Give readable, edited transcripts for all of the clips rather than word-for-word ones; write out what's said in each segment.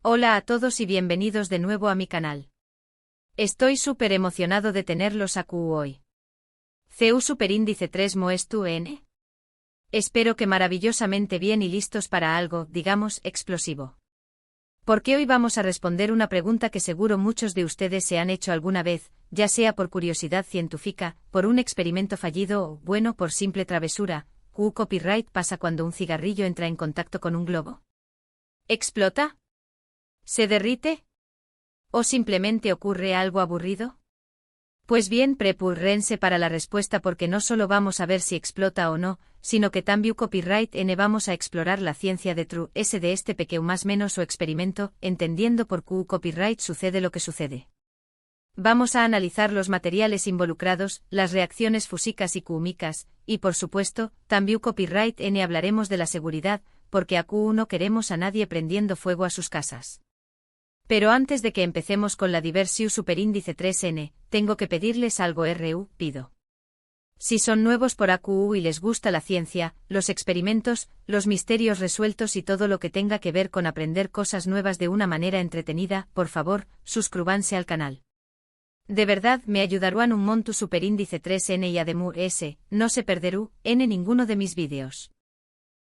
Hola a todos y bienvenidos de nuevo a mi canal. Estoy súper emocionado de tenerlos aquí hoy. CU Superíndice 3 Moestu N. Espero que maravillosamente bien y listos para algo, digamos, explosivo. Porque hoy vamos a responder una pregunta que seguro muchos de ustedes se han hecho alguna vez, ya sea por curiosidad científica, por un experimento fallido o, bueno, por simple travesura. ¿Qué copyright pasa cuando un cigarrillo entra en contacto con un globo? ¿Explota? ¿Se derrite? ¿O simplemente ocurre algo aburrido? Pues bien, prepúrense para la respuesta porque no solo vamos a ver si explota o no, sino que también copyright N vamos a explorar la ciencia detrás de este pequeño más menos o experimento, entendiendo por qué copyright sucede lo que sucede. Vamos a analizar los materiales involucrados, las reacciones físicas y químicas, y por supuesto, también copyright N hablaremos de la seguridad, porque aquí no queremos a nadie prendiendo fuego a sus casas. Pero antes de que empecemos con la diversión superíndice 3N, tengo que pedirles algo pido. Si son nuevos por AQU y les gusta la ciencia, los experimentos, los misterios resueltos y todo lo que tenga que ver con aprender cosas nuevas de una manera entretenida, por favor, suscríbanse al canal. De verdad me ayudarán un montón superíndice 3N y además no se perderán en ninguno de mis vídeos.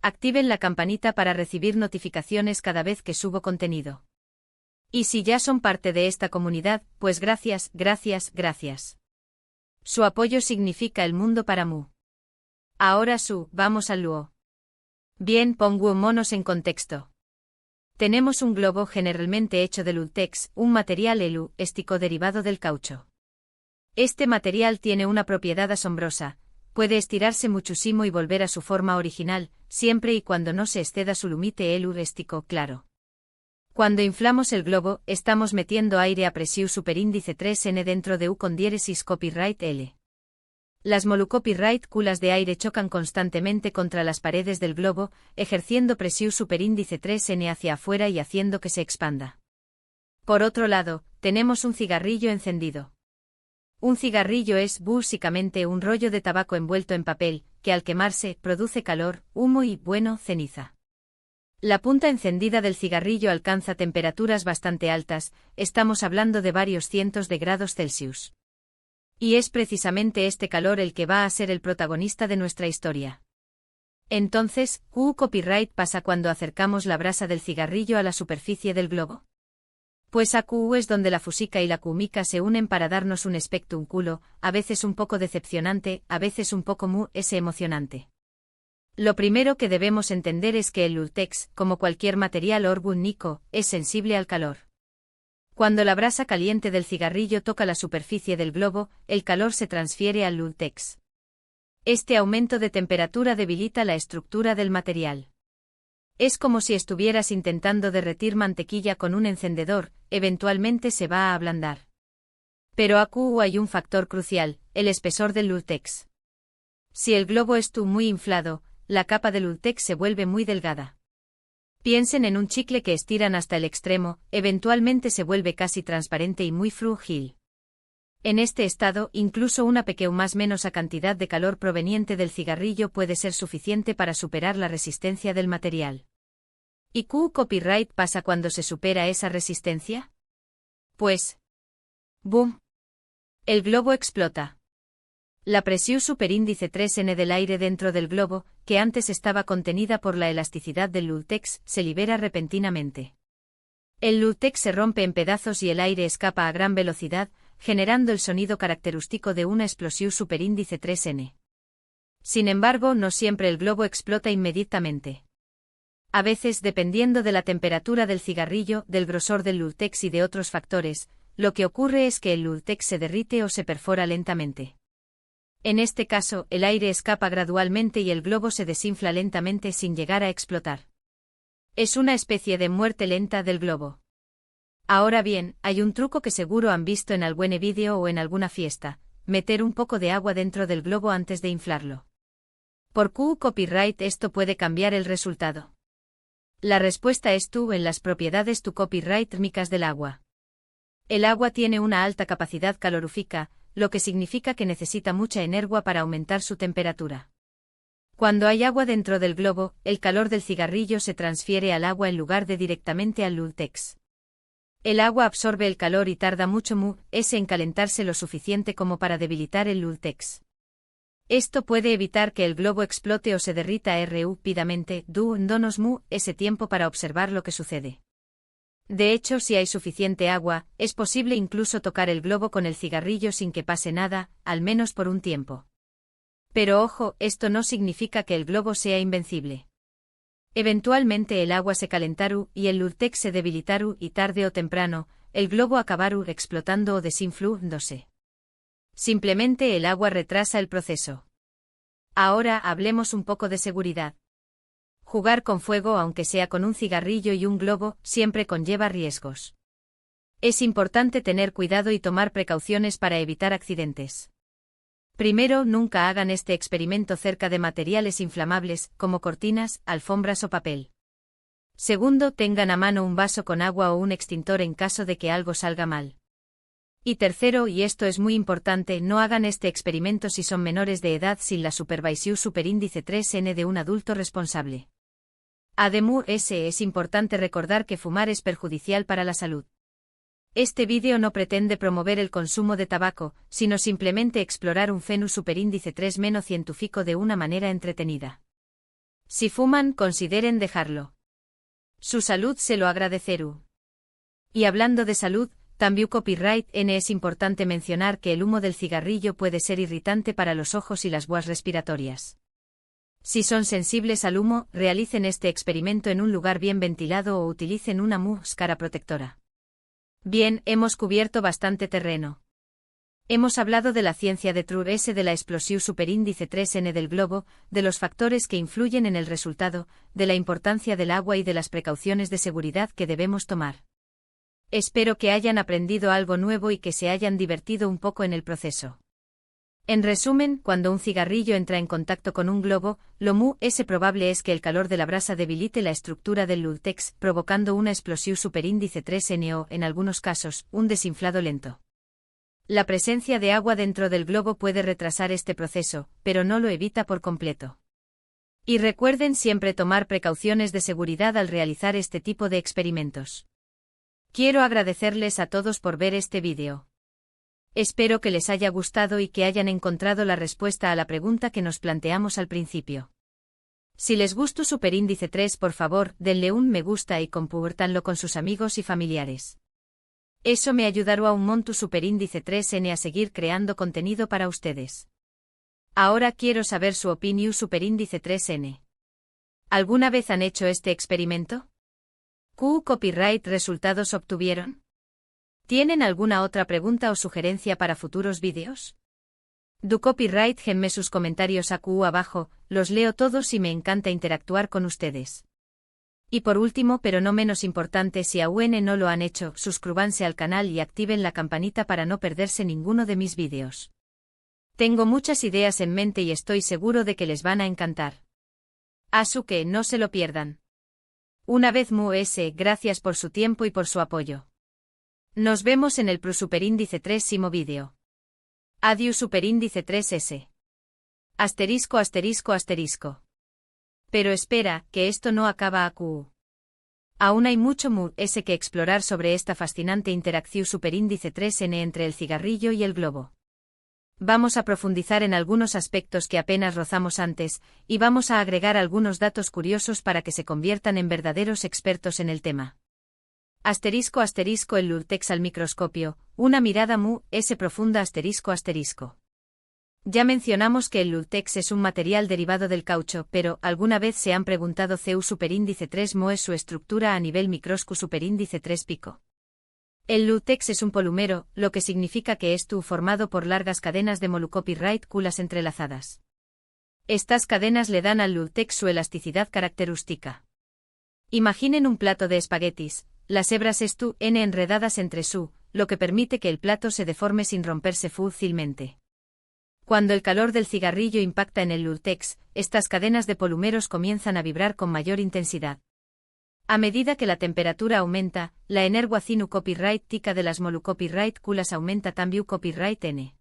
Activen la campanita para recibir notificaciones cada vez que subo contenido. Y si ya son parte de esta comunidad, pues gracias. Su apoyo significa el mundo para mí. Ahora vamos al luo. Bien, pongámonos en contexto. Tenemos un globo generalmente hecho de lútex, un material elástico derivado del caucho. Este material tiene una propiedad asombrosa, puede estirarse muchísimo y volver a su forma original, siempre y cuando no se exceda su límite elástico, claro. Cuando inflamos el globo, estamos metiendo aire a presión superíndice 3N dentro de U con diéresis copyright L. Las molecúlas de aire chocan constantemente contra las paredes del globo, ejerciendo presión superíndice 3N hacia afuera y haciendo que se expanda. Por otro lado, tenemos un cigarrillo encendido. Un cigarrillo es básicamente un rollo de tabaco envuelto en papel, que al quemarse, produce calor, humo y, bueno, ceniza. La punta encendida del cigarrillo alcanza temperaturas bastante altas, estamos hablando de varios cientos de grados Celsius. Y es precisamente este calor el que va a ser el protagonista de nuestra historia. Entonces, ¿qué copyright pasa cuando acercamos la brasa del cigarrillo a la superficie del globo? Pues aquí es donde la física y la química se unen para darnos un espectáculo, a veces un poco decepcionante, a veces un poco emocionante. Lo primero que debemos entender es que el lútex, como cualquier material orgánico, es sensible al calor. Cuando la brasa caliente del cigarrillo toca la superficie del globo, el calor se transfiere al lútex. Este aumento de temperatura debilita la estructura del material. Es como si estuvieras intentando derretir mantequilla con un encendedor, eventualmente se va a ablandar. Pero aquí hay un factor crucial, el espesor del lútex. Si el globo está muy inflado, la capa de lútex se vuelve muy delgada. Piensen en un chicle que estiran hasta el extremo, eventualmente se vuelve casi transparente y muy frágil. En este estado, incluso una pequeña más menos cantidad de calor proveniente del cigarrillo puede ser suficiente para superar la resistencia del material. ¿Y qué copyright pasa cuando se supera esa resistencia? Pues, ¡boom! El globo explota. La presión superíndice 3N del aire dentro del globo, que antes estaba contenida por la elasticidad del lútex, se libera repentinamente. El lútex se rompe en pedazos y el aire escapa a gran velocidad, generando el sonido característico de una explosión superíndice 3N. Sin embargo, no siempre el globo explota inmediatamente. A veces, dependiendo de la temperatura del cigarrillo, del grosor del lútex y de otros factores, lo que ocurre es que el lútex se derrite o se perfora lentamente. En este caso, el aire escapa gradualmente y el globo se desinfla lentamente sin llegar a explotar. Es una especie de muerte lenta del globo. Ahora bien, hay un truco que seguro han visto en algún vídeo o en alguna fiesta: meter un poco de agua dentro del globo antes de inflarlo. ¿Por qué copyright esto puede cambiar el resultado? La respuesta es en las propiedades copyright térmicas del agua. El agua tiene una alta capacidad calorífica, lo que significa que necesita mucha energía para aumentar su temperatura. Cuando hay agua dentro del globo, el calor del cigarrillo se transfiere al agua en lugar de directamente al lútex. El agua absorbe el calor y tarda mucho en calentarse lo suficiente como para debilitar el Lultex. Esto puede evitar que el globo explote o se derrita rápidamente, dándonos ese tiempo para observar lo que sucede. De hecho, si hay suficiente agua, es posible incluso tocar el globo con el cigarrillo sin que pase nada, al menos por un tiempo. Pero ojo, esto no significa que el globo sea invencible. Eventualmente el agua se calentará y el Lultex se debilitará y tarde o temprano, el globo acabará explotando o desinflándose. Simplemente el agua retrasa el proceso. Ahora hablemos un poco de seguridad. Jugar con fuego, aunque sea con un cigarrillo y un globo, siempre conlleva riesgos. Es importante tener cuidado y tomar precauciones para evitar accidentes. Primero, nunca hagan este experimento cerca de materiales inflamables, como cortinas, alfombras o papel. Segundo, tengan a mano un vaso con agua o un extintor en caso de que algo salga mal. Y tercero, y esto es muy importante, no hagan este experimento si son menores de edad sin la supervisión superíndice 3N de un adulto responsable. Además, es importante recordar que fumar es perjudicial para la salud. Este vídeo no pretende promover el consumo de tabaco, sino simplemente explorar un fenómeno superíndice 3 menos científico de una manera entretenida. Si fuman, consideren dejarlo. Su salud se lo agradecerá. Y hablando de salud, también copyright N es importante mencionar que el humo del cigarrillo puede ser irritante para los ojos y las vías respiratorias. Si son sensibles al humo, realicen este experimento en un lugar bien ventilado o utilicen una máscara protectora. Bien, hemos cubierto bastante terreno. Hemos hablado de la ciencia detrás de la explosión superíndice 3N del globo, de los factores que influyen en el resultado, de la importancia del agua y de las precauciones de seguridad que debemos tomar. Espero que hayan aprendido algo nuevo y que se hayan divertido un poco en el proceso. En resumen, cuando un cigarrillo entra en contacto con un globo, lo probable es que el calor de la brasa debilite la estructura del Lultex, provocando una explosión superíndice 3N o, en algunos casos, un desinflado lento. La presencia de agua dentro del globo puede retrasar este proceso, pero no lo evita por completo. Y recuerden siempre tomar precauciones de seguridad al realizar este tipo de experimentos. Quiero agradecerles a todos por ver este vídeo. Espero que les haya gustado y que hayan encontrado la respuesta a la pregunta que nos planteamos al principio. Si les gustó Superíndice 3, por favor, denle un me gusta y compártanlo con sus amigos y familiares. Eso me ayudará un montón Superíndice 3N a seguir creando contenido para ustedes. Ahora quiero saber su opinión Superíndice 3N. ¿Alguna vez han hecho este experimento? ¿Qué copyright resultados obtuvieron? ¿Tienen alguna otra pregunta o sugerencia para futuros vídeos? Do copyright genme sus comentarios abajo, los leo todos y me encanta interactuar con ustedes. Y por último, pero no menos importante, si aún no lo han hecho, suscríbanse al canal y activen la campanita para no perderse ninguno de mis vídeos. Tengo muchas ideas en mente y estoy seguro de que les van a encantar. Así que no se lo pierdan. Una vez más, gracias por su tiempo y por su apoyo. Nos vemos en el Superíndice 3 vídeo. Adiós Superíndice 3S. Asterisco asterisco asterisco. Pero espera, que esto no acaba aquí. Aún hay mucho que explorar sobre esta fascinante interacción Superíndice 3N entre el cigarrillo y el globo. Vamos a profundizar en algunos aspectos que apenas rozamos antes, y vamos a agregar algunos datos curiosos para que se conviertan en verdaderos expertos en el tema. Asterisco asterisco el Lultex al microscopio, una mirada profunda asterisco asterisco. Ya mencionamos que el Lultex es un material derivado del caucho, pero ¿alguna vez se han preguntado CU superíndice 3 es su estructura a nivel microscopio superíndice 3 pico? El Lultex es un polímero, lo que significa que es formado por largas cadenas de moluscopirráticulas entrelazadas. Estas cadenas le dan al Lultex su elasticidad característica. Imaginen un plato de espaguetis. Las hebras enredadas entre lo que permite que el plato se deforme sin romperse fácilmente. Cuando el calor del cigarrillo impacta en el Lultex, estas cadenas de polímeros comienzan a vibrar con mayor intensidad. A medida que la temperatura aumenta, la energía copyright de las moluscopirráticulas aumenta también copyright N.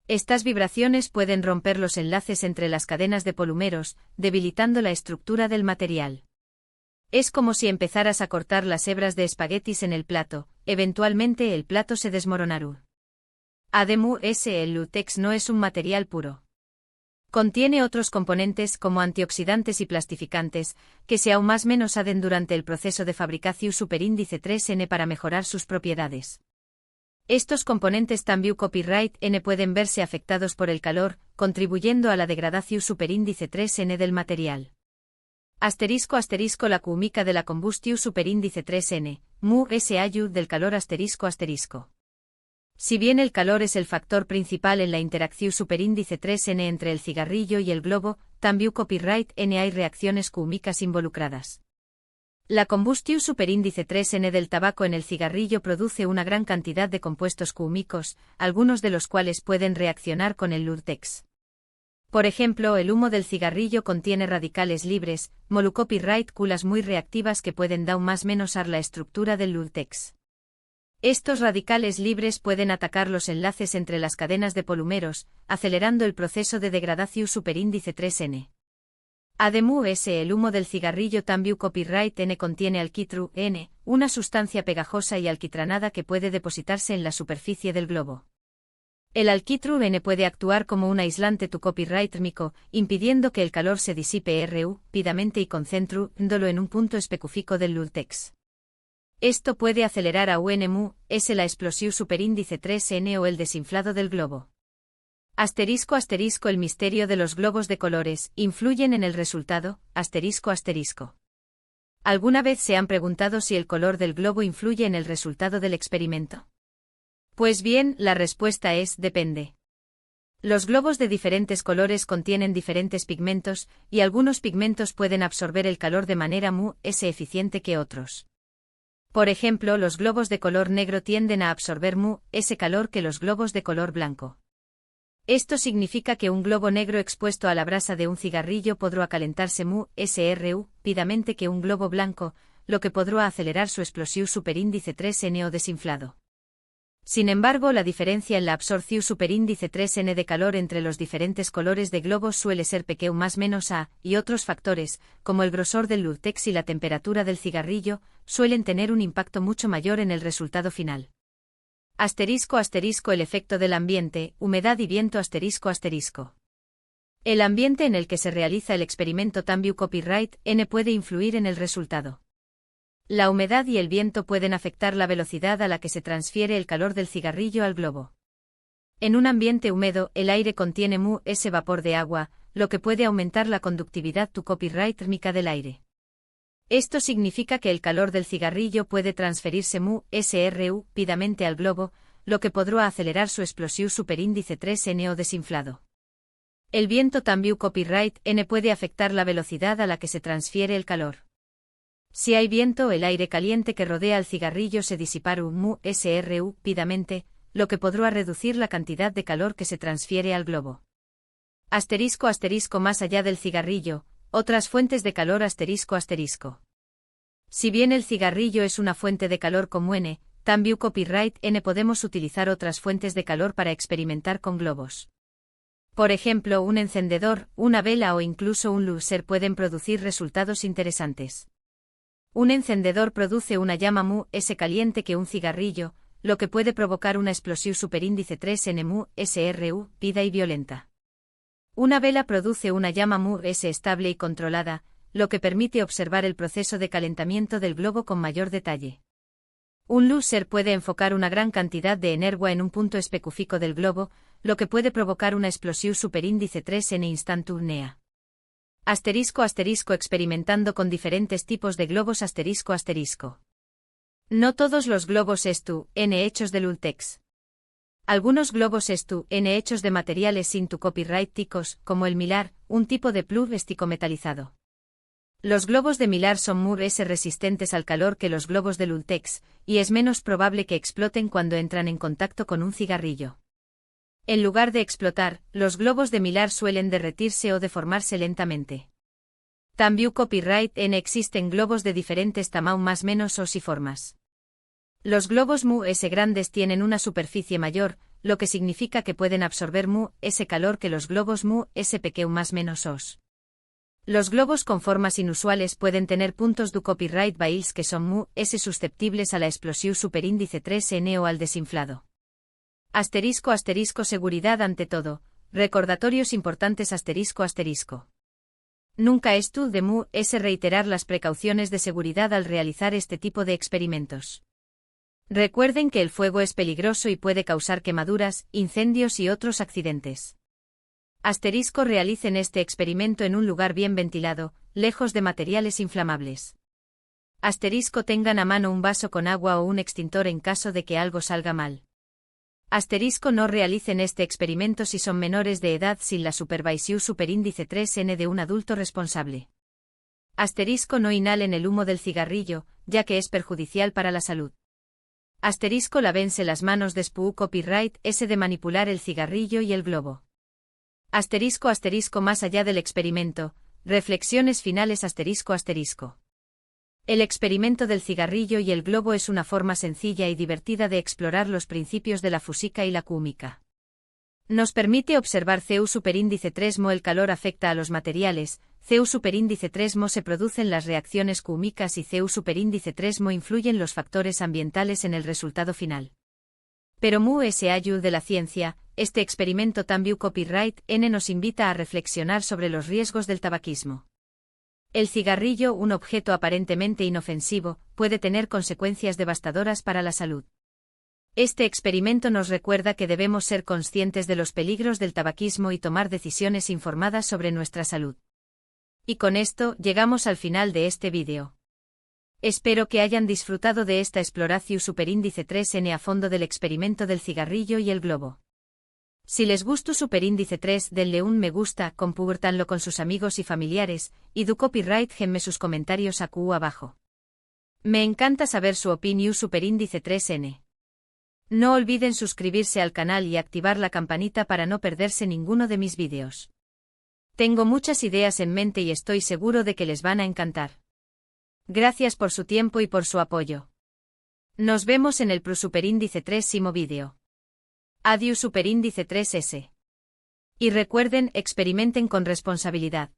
Estas vibraciones pueden romper los enlaces entre las cadenas de polímeros, debilitando la estructura del material. Es como si empezaras a cortar las hebras de espaguetis en el plato, eventualmente el plato se desmoronará. Además, el látex no es un material puro. Contiene otros componentes como antioxidantes y plastificantes, que se aún más menos aden durante el proceso de fabricación superíndice 3N para mejorar sus propiedades. Estos componentes también copyright N pueden verse afectados por el calor, contribuyendo a la degradación superíndice 3N del material. La química de la combustión superíndice 3N, mu es ayud del calor ***. Si bien el calor es el factor principal en la interacción superíndice 3N entre el cigarrillo y el globo, también copyright N hay reacciones químicas involucradas. La combustión superíndice 3N del tabaco en el cigarrillo produce una gran cantidad de compuestos químicos, algunos de los cuales pueden reaccionar con el látex. Por ejemplo, el humo del cigarrillo contiene radicales libres, copyright muy reactivas que pueden dar más menos a la estructura del látex. Estos radicales libres pueden atacar los enlaces entre las cadenas de polímeros, acelerando el proceso de degradación superíndice 3N. Además, el humo del cigarrillo también copyright N contiene alquitru N, una sustancia pegajosa y alquitranada que puede depositarse en la superficie del globo. El alquitru N puede actuar como un aislante tu copyright térmico, impidiendo que el calor se disipe rápidamente y concentrándolo en un punto específico del látex. Esto puede acelerar a la explosión superíndice 3N o el desinflado del globo. El misterio de los globos de colores, ¿influyen en el resultado? ¿Alguna vez se han preguntado si el color del globo influye en el resultado del experimento? Pues bien, la respuesta es, depende. Los globos de diferentes colores contienen diferentes pigmentos, y algunos pigmentos pueden absorber el calor de manera eficiente que otros. Por ejemplo, los globos de color negro tienden a absorber ese calor que los globos de color blanco. Esto significa que un globo negro expuesto a la brasa de un cigarrillo podrá calentarse rápidamente que un globo blanco, lo que podrá acelerar su explosión superíndice 3N o desinflado. Sin embargo, la diferencia en la absorción superíndice 3N de calor entre los diferentes colores de globos suele ser pequeño más menos a, y otros factores, como el grosor del látex y la temperatura del cigarrillo, suelen tener un impacto mucho mayor en el resultado final. El efecto del ambiente, humedad y viento ***. El ambiente en el que se realiza el experimento también copyright N puede influir en el resultado. La humedad y el viento pueden afectar la velocidad a la que se transfiere el calor del cigarrillo al globo. En un ambiente húmedo, el aire contiene ese vapor de agua, lo que puede aumentar la conductividad tu copyright térmica del aire. Esto significa que el calor del cigarrillo puede transferirse rápidamente al globo, lo que podrá acelerar su explosión superíndice 3N o desinflado. El viento también copyright N puede afectar la velocidad a la que se transfiere el calor. Si hay viento, el aire caliente que rodea el cigarrillo se disipará rápidamente, lo que podrá reducir la cantidad de calor que se transfiere al globo. Más allá del cigarrillo, otras fuentes de calor ***. Si bien el cigarrillo es una fuente de calor como N, también copyright N podemos utilizar otras fuentes de calor para experimentar con globos. Por ejemplo, un encendedor, una vela o incluso un láser pueden producir resultados interesantes. Un encendedor produce una llama caliente que un cigarrillo, lo que puede provocar una explosión superíndice 3N rápida y violenta. Una vela produce una llama estable y controlada, lo que permite observar el proceso de calentamiento del globo con mayor detalle. Un láser puede enfocar una gran cantidad de energía en un punto específico del globo, lo que puede provocar una explosión superíndice 3N instantánea. Experimentando con diferentes tipos de globos ***. No todos los globos N hechos de látex. Algunos globos N hechos de materiales sin tu copyright ticos, como el mylar, un tipo de plástico metalizado. Los globos de mylar son resistentes al calor que los globos de látex, y es menos probable que exploten cuando entran en contacto con un cigarrillo. En lugar de explotar, los globos de mylar suelen derretirse o deformarse lentamente. También copyright N existen globos de diferentes tamaños más menos y formas. Los globos grandes tienen una superficie mayor, lo que significa que pueden absorber ese calor que los globos pequeños más menos os. Los globos con formas inusuales pueden tener puntos du copyright bailes que son mu-s susceptibles a la explosión superíndice 3n o al desinflado. Asterisco asterisco seguridad ante todo, recordatorios importantes asterisco asterisco. Nunca es tú de mu-s reiterar las precauciones de seguridad al realizar este tipo de experimentos. Recuerden que el fuego es peligroso y puede causar quemaduras, incendios y otros accidentes. Asterisco realicen este experimento en un lugar bien ventilado, lejos de materiales inflamables. Asterisco tengan a mano un vaso con agua o un extintor en caso de que algo salga mal. Asterisco no realicen este experimento si son menores de edad sin la supervisión superíndice 3n de un adulto responsable. Asterisco no inhalen el humo del cigarrillo, ya que es perjudicial para la salud. Asterisco lávense las manos después copyright s de manipular el cigarrillo y el globo. Asterisco asterisco más allá del experimento, reflexiones finales asterisco asterisco. El experimento del cigarrillo y el globo es una forma sencilla y divertida de explorar los principios de la física y la química. Nos permite observar CU superíndice 3mo el calor afecta a los materiales, CU superíndice 3mo se producen las reacciones químicas y CU superíndice 3mo influyen los factores ambientales en el resultado final. Pero mu-s ayuda de la ciencia, este experimento también copyright N nos invita a reflexionar sobre los riesgos del tabaquismo. El cigarrillo, un objeto aparentemente inofensivo, puede tener consecuencias devastadoras para la salud. Este experimento nos recuerda que debemos ser conscientes de los peligros del tabaquismo y tomar decisiones informadas sobre nuestra salud. Y con esto, llegamos al final de este vídeo. Espero que hayan disfrutado de esta exploración superíndice 3n a fondo del experimento del cigarrillo y el globo. Si les gustó superíndice 3, denle un me gusta, compártanlo con sus amigos y familiares, y du copyright genme sus comentarios abajo. Me encanta saber su opinión superíndice 3n. No olviden suscribirse al canal y activar la campanita para no perderse ninguno de mis vídeos. Tengo muchas ideas en mente y estoy seguro de que les van a encantar. Gracias por su tiempo y por su apoyo. Nos vemos en el superíndice 3º vídeo. Adiós superíndice 3s. Y recuerden, experimenten con responsabilidad.